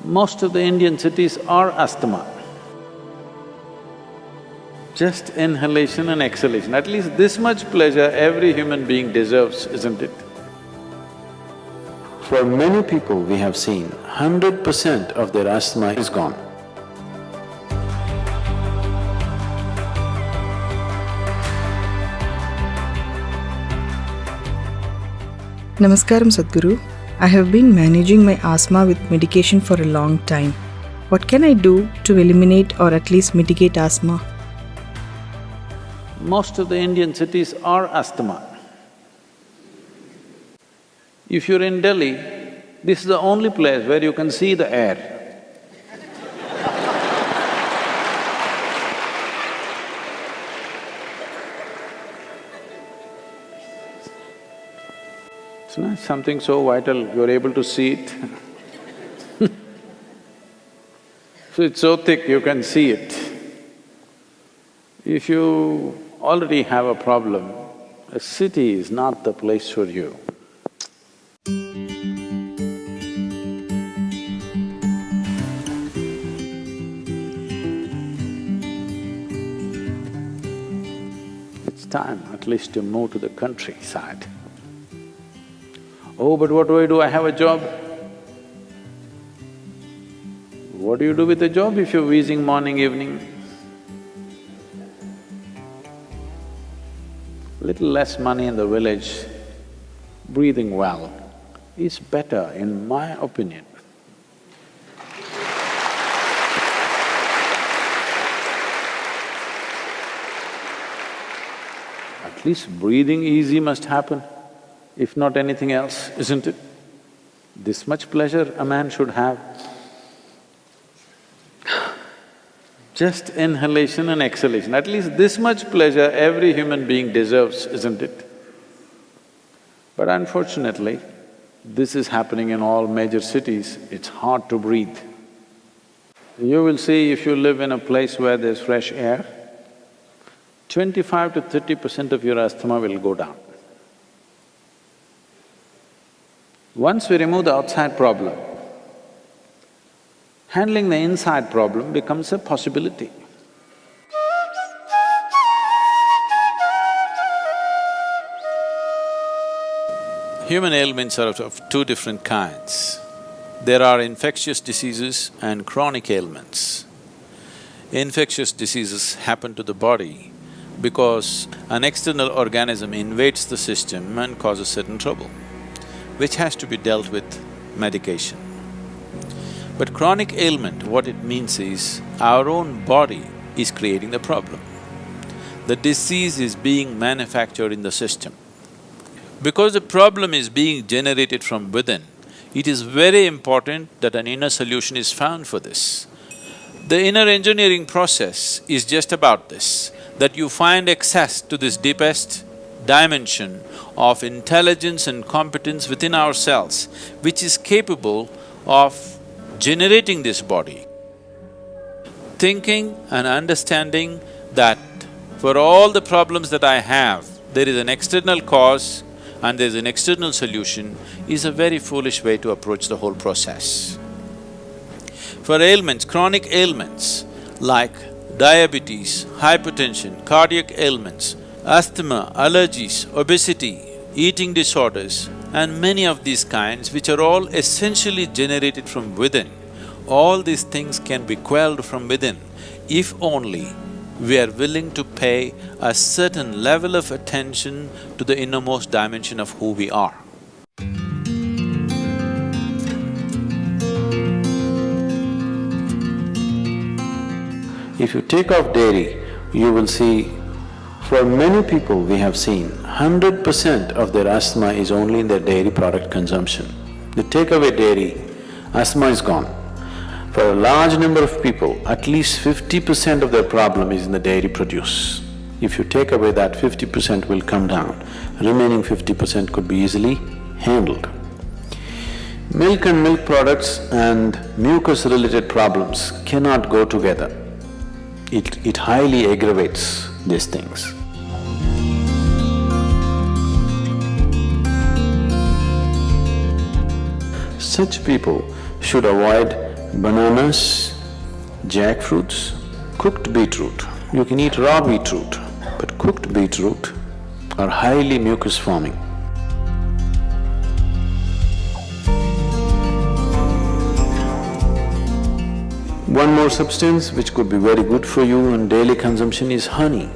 Most of the Indian cities are asthma. Just inhalation and exhalation, at least this much pleasure every human being deserves, isn't it? For many people we have seen, 100% of their asthma is gone. Namaskaram Sadhguru. I have been managing my asthma with medication for a long time. What can I do to eliminate or at least mitigate asthma? Most of the Indian cities are asthma. If you're in Delhi, this is the only place where you can see the air. It's not something so vital, you're able to see it. So it's so thick, you can see it. If you already have a problem, a city is not the place for you. It's time at least to move to the countryside. Oh, but what do? I have a job. What do you do with a job if you're wheezing morning, evening? Little less money in the village, breathing well is better in my opinion. At least breathing easy must happen, if not anything else, isn't it? This much pleasure a man should have. Just inhalation and exhalation, at least this much pleasure every human being deserves, isn't it? But unfortunately, this is happening in all major cities, it's hard to breathe. You will see if you live in a place where there's fresh air, 25 to 30% of your asthma will go down. Once we remove the outside problem, handling the inside problem becomes a possibility. Human ailments are of two different kinds. There are infectious diseases and chronic ailments. Infectious diseases happen to the body because an external organism invades the system and causes certain trouble, which has to be dealt with medication. But chronic ailment, what it means is, our own body is creating the problem. The disease is being manufactured in the system. Because the problem is being generated from within, it is very important that an inner solution is found for this. The inner engineering process is just about this, that you find access to this deepest dimension of intelligence and competence within ourselves, which is capable of generating this body. Thinking and understanding that for all the problems that I have, there is an external cause and there is an external solution is a very foolish way to approach the whole process. For ailments, chronic ailments like diabetes, hypertension, cardiac ailments, asthma, allergies, obesity, eating disorders, and many of these kinds which are all essentially generated from within, all these things can be quelled from within if only we are willing to pay a certain level of attention to the innermost dimension of who we are. If you take off dairy, you will see, for many people we have seen, 100% of their asthma is only in their dairy product consumption. You take away dairy, asthma is gone. For a large number of people, at least 50% of their problem is in the dairy produce. If you take away that, 50% will come down, remaining 50% could be easily handled. Milk and milk products and mucus-related problems cannot go together. It highly aggravates these things. Such people should avoid bananas, jackfruits, cooked beetroot. You can eat raw beetroot, but cooked beetroot are highly mucus forming. One more substance which could be very good for you in daily consumption is honey.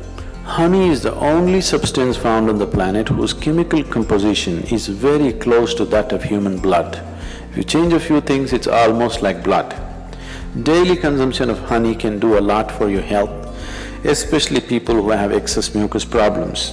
Honey is the only substance found on the planet whose chemical composition is very close to that of human blood. If you change a few things, it's almost like blood. Daily consumption of honey can do a lot for your health, especially people who have excess mucus problems.